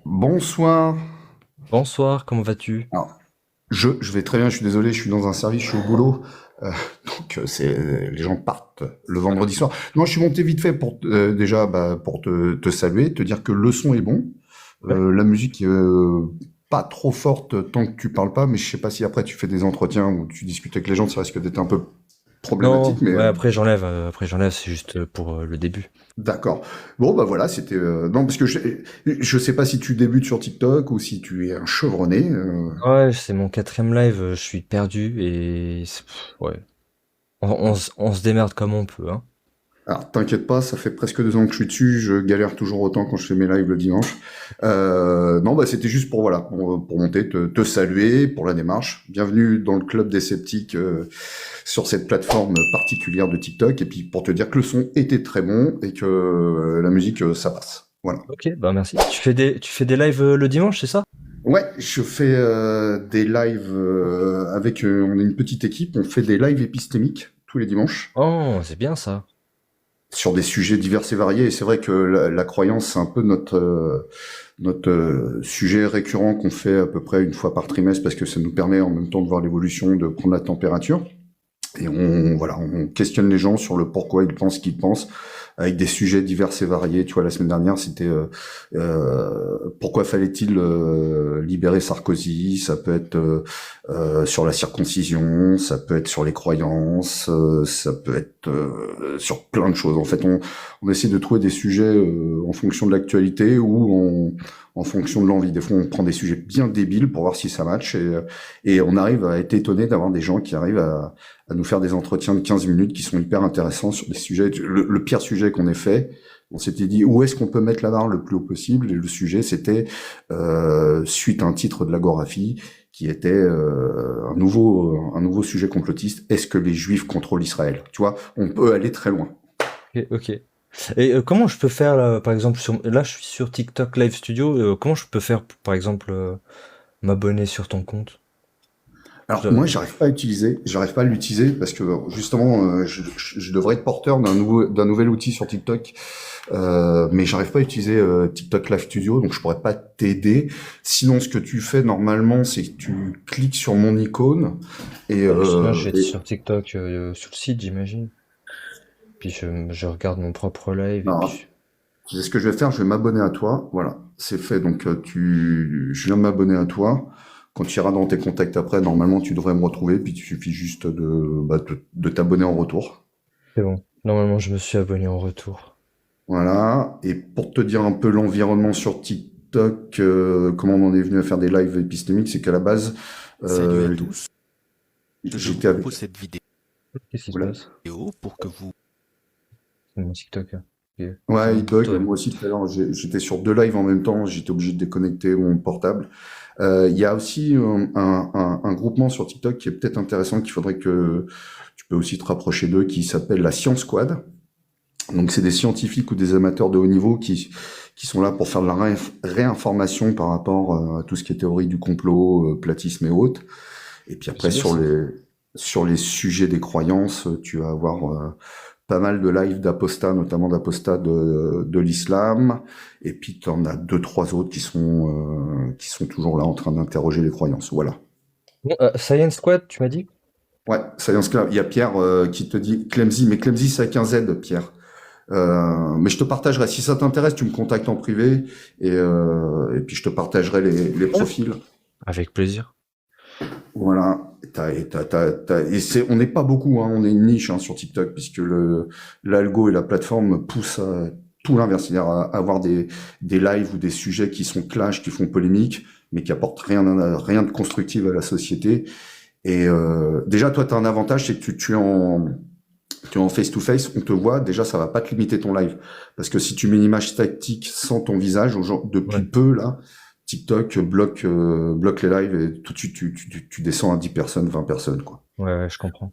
Bonsoir. Bonsoir, comment vas-tu? Alors, je vais très bien, je suis désolé, je suis dans un service, je suis au boulot. Donc les gens partent le vendredi soir. Non, je suis monté vite fait pour déjà pour te saluer, te dire que le son est bon. Ouais. La musique pas trop forte tant que tu parles pas, mais je sais pas si après tu fais des entretiens ou tu discutes avec les gens, ça risque d'être un peu Non, problématique, mais ouais, après j'enlève, c'est juste pour le début. d'accord. Bon, bah voilà, c'était non parce que je sais pas si tu débutes sur TikTok ou si tu es un chevronné. Ouais, c'est mon quatrième live, je suis perdu ouais. On se démerde comme on peut, hein. Alors, t'inquiète pas, ça fait presque 2 ans que je suis dessus, je galère toujours autant quand je fais mes lives le dimanche. Non, bah c'était juste pour voilà, pour monter, te saluer pour la démarche. Bienvenue dans le club des sceptiques sur cette plateforme particulière de TikTok, et puis pour te dire que le son était très bon et que la musique ça passe. Voilà. Ok, bah merci. Tu fais des lives le dimanche, c'est ça? Ouais, je fais des lives avec, on est une petite équipe, on fait des lives épistémiques tous les dimanches, Oh, c'est bien ça. sur des sujets divers et variés. Et c'est vrai que la croyance, c'est un peu notre sujet récurrent qu'on fait à peu près une fois par trimestre parce que ça nous permet en même temps de voir l'évolution, de prendre la température. Et voilà, on questionne les gens sur le pourquoi ils pensent ce qu'ils pensent, avec des sujets divers et variés. Tu vois, la semaine dernière, c'était pourquoi fallait-il libérer Sarkozy. Ça peut être sur la circoncision, ça peut être sur les croyances, ça peut être sur plein de choses. En fait, on essaie de trouver des sujets en fonction de l'actualité ou en fonction de l'envie. Des fois, on prend des sujets bien débiles pour voir si ça match et on arrive à être étonné d'avoir des gens qui arrivent à nous faire des entretiens de 15 minutes qui sont hyper intéressants sur des sujets. Le pire sujet qu'on ait fait, on s'était dit où est-ce qu'on peut mettre la barre le plus haut possible, et le sujet c'était suite à un titre de l'Agoraphie qui était un nouveau sujet complotiste. Est-ce que les Juifs contrôlent Israël? Tu vois, on peut aller très loin. Ok, ok. Et comment je peux faire là, par exemple, là je suis sur TikTok Live Studio, comment je peux faire, par exemple, m'abonner sur ton compte? Alors Je- moi, j'arrive pas à l'utiliser parce que justement, je devrais être porteur d'un nouvel outil sur TikTok, mais j'arrive pas à utiliser TikTok Live Studio, donc je pourrais pas t'aider. Sinon, ce que tu fais normalement, c'est que tu cliques sur mon icône et, Sinon, euh, je vais être et sur TikTok, sur le site, j'imagine. Puis je regarde mon propre live et non, puis. c'est ce que je vais faire. Je vais m'abonner à toi. Voilà, c'est fait. Donc je viens de m'abonner à toi. Quand tu iras dans tes contacts après, normalement, tu devrais me retrouver. Puis il suffit juste de t'abonner en retour. C'est bon. Normalement, je me suis abonné en retour. Voilà. Et pour te dire un peu l'environnement sur TikTok, comment on en est venu à faire des lives épistémiques, c'est qu'à la base, Salut à euh, tous, je vous j'étais avec. propose cette vidéo Qu'est-ce qui se Voilà. passe? pour que vous C'est mon TikTok, hein. Ok. C'est Ouais, bon il pour bug. toi. Moi aussi, tout à l'heure, j'étais sur 2 lives en même temps. J'étais obligé de déconnecter mon portable. Il y a aussi un groupement sur TikTok qui est peut-être intéressant, qu'il faudrait que tu peux aussi te rapprocher d'eux, qui s'appelle la Science Squad. Donc, c'est des scientifiques ou des amateurs de haut niveau qui sont là pour faire de la réinformation par rapport à tout ce qui est théorie du complot, platisme et autres. Et puis après, C'est bien ça. sur les sujets des croyances, tu vas avoir pas mal de lives d'apostats, notamment d'apostats de l'islam. Et puis, tu en as deux, trois autres qui sont toujours là en train d'interroger les croyances. Voilà. Bon, Science Squad, tu m'as dit? Ouais, Science Club. Il y a Pierre qui te dit Clemzy, mais Clemzy, c'est avec un Z, Pierre. Mais je te partagerai. Si ça t'intéresse, tu me contactes en privé et puis je te partagerai les Ouais. profils. Avec plaisir. Voilà. On n'est pas beaucoup, hein, on est une niche hein, sur TikTok, puisque l'algo et la plateforme poussent à tout l'inverse, c'est-à-dire à avoir des lives ou des sujets qui sont clash, qui font polémique, mais qui apportent rien de constructif à la société. Et déjà, toi, tu as un avantage, c'est que tu es en face-to-face, on te voit, déjà, ça va pas te limiter ton live. Parce que si tu mets une image statique sans ton visage, depuis Ouais. peu, là, TikTok bloque les lives et tout de suite, tu descends à 10 personnes, 20 personnes, quoi. Ouais, ouais, je comprends.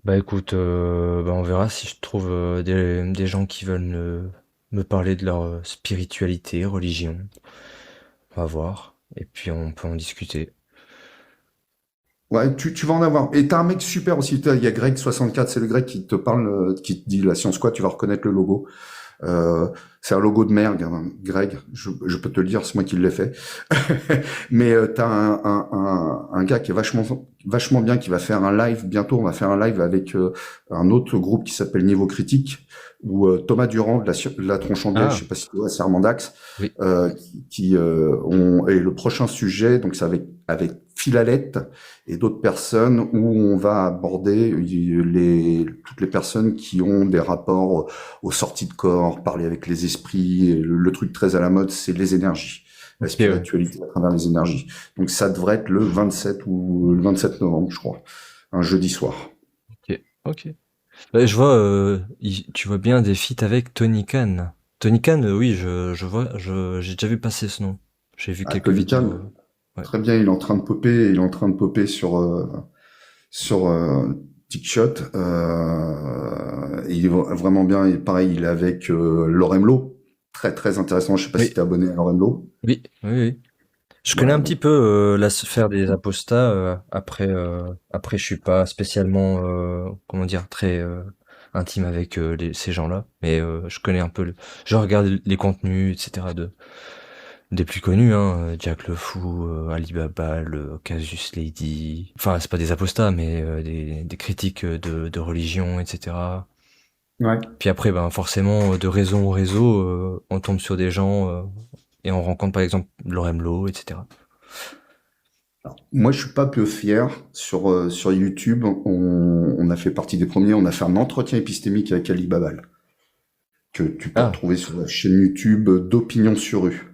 Bah écoute, bah, on verra si je trouve des gens qui veulent me parler de leur spiritualité, religion. On va voir. Et puis on peut en discuter. Ouais, tu vas en avoir. Et t'as un mec super aussi. Il y a Greg64, c'est le Greg qui te parle, qui te dit la science quoi, tu vas reconnaître le logo. C'est un logo de merde, hein, Greg. Je peux te le dire, c'est moi qui l'ai fait. Mais t'as un gars qui est vachement bien, qui va faire un live bientôt. On va faire un live avec un autre groupe qui s'appelle Niveau Critique, où Thomas Durand de la Tronche en Biais, je Ah, sais pas si tu vois, Serment d'Axe, oui. et le prochain sujet, donc c'est avec Philalette et d'autres personnes où on va aborder toutes les personnes qui ont des rapports aux sorties de corps, parler avec les esprits. Et le truc très à la mode, c'est les énergies, la Ok, ouais. spiritualité à travers les énergies. Donc ça devrait être le 27 novembre, je crois, un jeudi soir. Ok. Ok. Bah, je vois, tu vois bien des feats avec Tony Khan. Tony Khan, oui, je vois, j'ai déjà vu passer ce nom. J'ai vu Ah, quelques Tony vidéos. Khan, Ouais. très bien, il est en train de popper, sur TikTok. Il est vraiment bien. Et pareil, il est avec Loremlo. Très très intéressant. Je sais pas si Oui, t'es abonné à Loremlo. oui, oui, oui. Je connais Voilà, un donc petit peu la sphère des apostats. Après, je suis pas spécialement, comment dire, très intime avec ces gens-là, mais je connais un peu. Je regarde les contenus, etc. Des plus connus, hein, Jack le Fou, Alibaba, le Casus Lady. Enfin, c'est pas des apostats, mais des critiques de religion, etc. ouais. Puis après, ben forcément, de réseau en réseau, on tombe sur des gens et on rencontre par exemple Loremlo, etc. Alors, moi, je suis pas peu fier sur YouTube. On a fait partie des premiers. On a fait un entretien épistémique avec Ali Babal que tu peux Ah, retrouver sur la chaîne YouTube d'Opinion sur rue,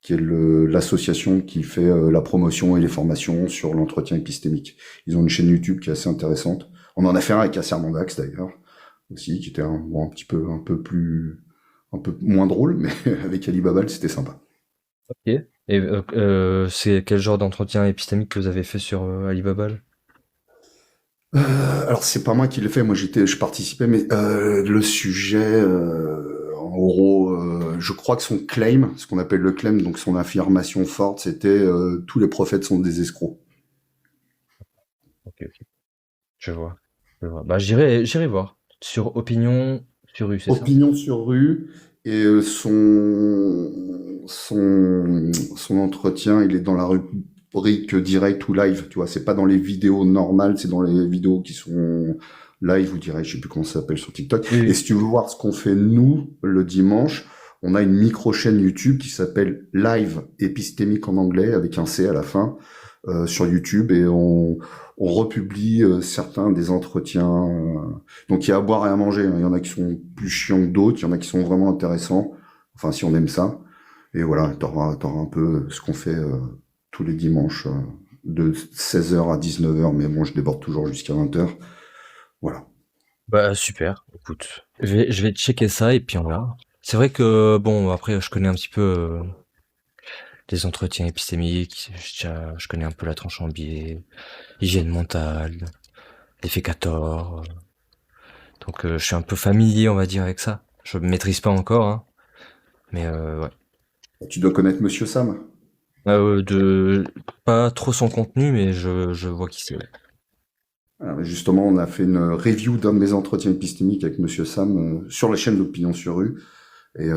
qui est l'association qui fait la promotion et les formations sur l'entretien épistémique. Ils ont une chaîne YouTube qui est assez intéressante. On en a fait un avec Acer Mandax d'ailleurs aussi, qui était un peu moins drôle, mais avec Ali Babal, c'était sympa. ok. Et c'est quel genre d'entretien épistémique que vous avez fait sur Alibaba? Alors c'est pas moi qui l'ai fait, je participais, mais le sujet, en gros, je crois que son claim, ce qu'on appelle le claim, donc son affirmation forte, c'était tous les prophètes sont des escrocs. Ok, ok. Je vois. Je vois. Bah, j'irai voir. Sur Opinion sur rue, c'est ça? Opinion sur rue et son entretien, il est dans la rubrique direct ou live, tu vois, c'est pas dans les vidéos normales, c'est dans les vidéos qui sont live ou direct, je sais plus comment ça s'appelle sur TikTok. Oui, Et oui. si tu veux voir ce qu'on fait nous le dimanche, on a une micro chaîne YouTube qui s'appelle Live Épistémique en anglais avec un C à la fin sur YouTube et on republie certains des entretiens. Donc il y a à boire et à manger, hein. Il y en a qui sont plus chiants que d'autres, il y en a qui sont vraiment intéressants. Enfin, si on aime ça. Et voilà, t'auras un peu ce qu'on fait tous les dimanches de 16h à 19h, mais bon, je déborde toujours jusqu'à 20h. Voilà. Bah, super. Écoute, je vais checker ça et puis on verra. C'est vrai que, bon, après, je connais un petit peu les entretiens épistémiques, je connais un peu la tronche en biais, hygiène mentale, l'effet 14. Donc, je suis un peu familier, on va dire, avec ça. Je maîtrise pas encore, hein, mais ouais. Tu dois connaître Monsieur Sam. Pas trop son contenu, mais je vois qui c'est. Ouais. Justement, on a fait une review d'un de mes entretiens épistémiques avec Monsieur Sam sur la chaîne d'Opinion sur rue. Et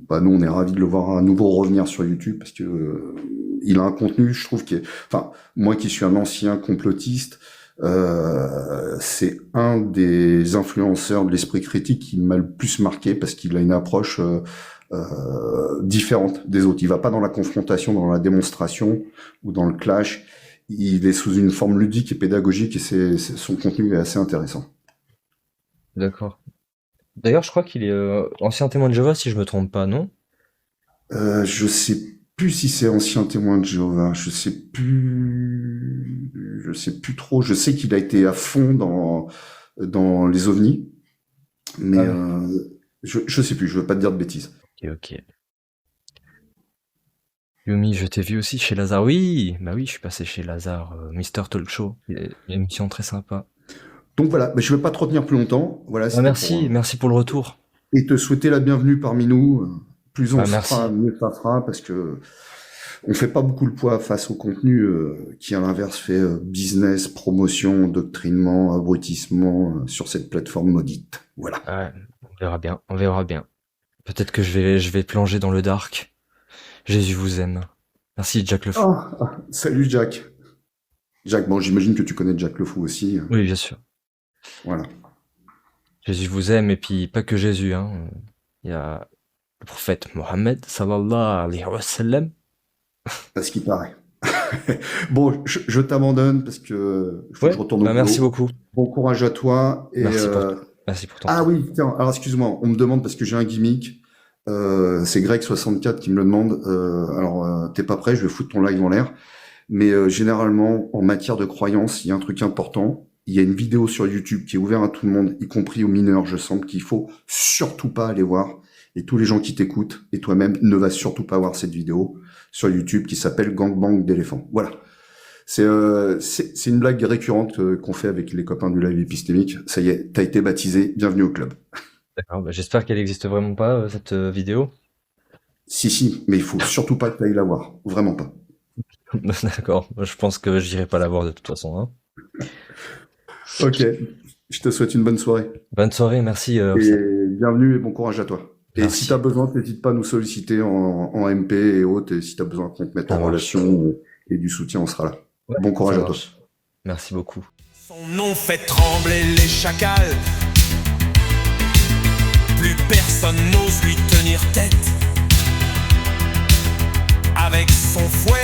bah nous, on est ravis de le voir à nouveau revenir sur YouTube parce que il a un contenu, je trouve, enfin, moi qui suis un ancien complotiste, c'est un des influenceurs de l'esprit critique qui m'a le plus marqué parce qu'il a une approche différente des autres. Il va pas dans la confrontation, dans la démonstration ou dans le clash. Il est sous une forme ludique et pédagogique et son contenu est assez intéressant. D'accord. D'ailleurs, je crois qu'il est ancien témoin de Jéhovah, si je me trompe pas, non? Je sais plus si c'est ancien témoin de Jéhovah. Je sais plus trop. Je sais qu'il a été à fond dans les ovnis, mais Ah, je sais plus. Je veux pas te dire de bêtises. ok, ok. Yumi, je t'ai vu aussi chez Lazare. Oui, bah oui, je suis passé chez Lazare, Mister Talk Show. Une émission très sympa. Donc voilà, mais je vais pas te retenir plus longtemps. Voilà, Bah c'était pour merci pour le retour. et te souhaiter la bienvenue parmi nous. Plus on Bah sera, merci. mieux ça fera, parce que on fait pas beaucoup le poids face au contenu qui, à l'inverse, fait business, promotion, doctrinement, abrutissement sur cette plateforme maudite. Voilà. Ouais, on verra bien, on verra bien. Peut-être que je vais plonger dans le dark. Jésus vous aime. Merci Jack le Fou. Salut Jack. Jack, bon, j'imagine que tu connais Jack le Fou aussi. Oui, bien sûr. Voilà. Jésus vous aime, et puis pas que Jésus, hein. Il y a le prophète Mohammed, sallallahu alayhi wa sallam. À ce qui paraît. Bon, je t'abandonne parce que faut que je retourne au boulot. Merci beaucoup. Bon courage à toi. Et Merci pour ton Ah temps. oui, tiens, alors excuse-moi, on me demande parce que j'ai un gimmick. C'est Greg64 qui me le demande. Alors, t'es pas prêt, je vais foutre ton live en l'air. Mais généralement, en matière de croyance, il y a un truc important. Il y a une vidéo sur YouTube qui est ouverte à tout le monde, y compris aux mineurs, je sens qu'il faut surtout pas aller voir. Et tous les gens qui t'écoutent, et toi-même, ne va surtout pas voir cette vidéo sur YouTube qui s'appelle Gangbang d'éléphants. Voilà. C'est une blague récurrente qu'on fait avec les copains du live épistémique. Ça y est, t'as été baptisé, bienvenue au club. D'accord, bah j'espère qu'elle existe vraiment pas, cette vidéo. Si, mais il faut surtout pas que t'ailles la voir. Vraiment pas. D'accord, je pense que j'irai pas la voir de toute façon, hein. Ok, je te souhaite une bonne soirée. Bonne soirée, merci. Et bienvenue et bon courage à toi. Merci. Et si t'as besoin, n'hésite pas à nous solliciter en MP et autres. Et si t'as besoin qu'on te mette Ça en marche. relation et du soutien, on sera là. Ouais, Bon courage ça à toi. marche. Merci beaucoup. Son nom fait trembler les chacals. Plus personne n'ose lui tenir tête. Avec son fouet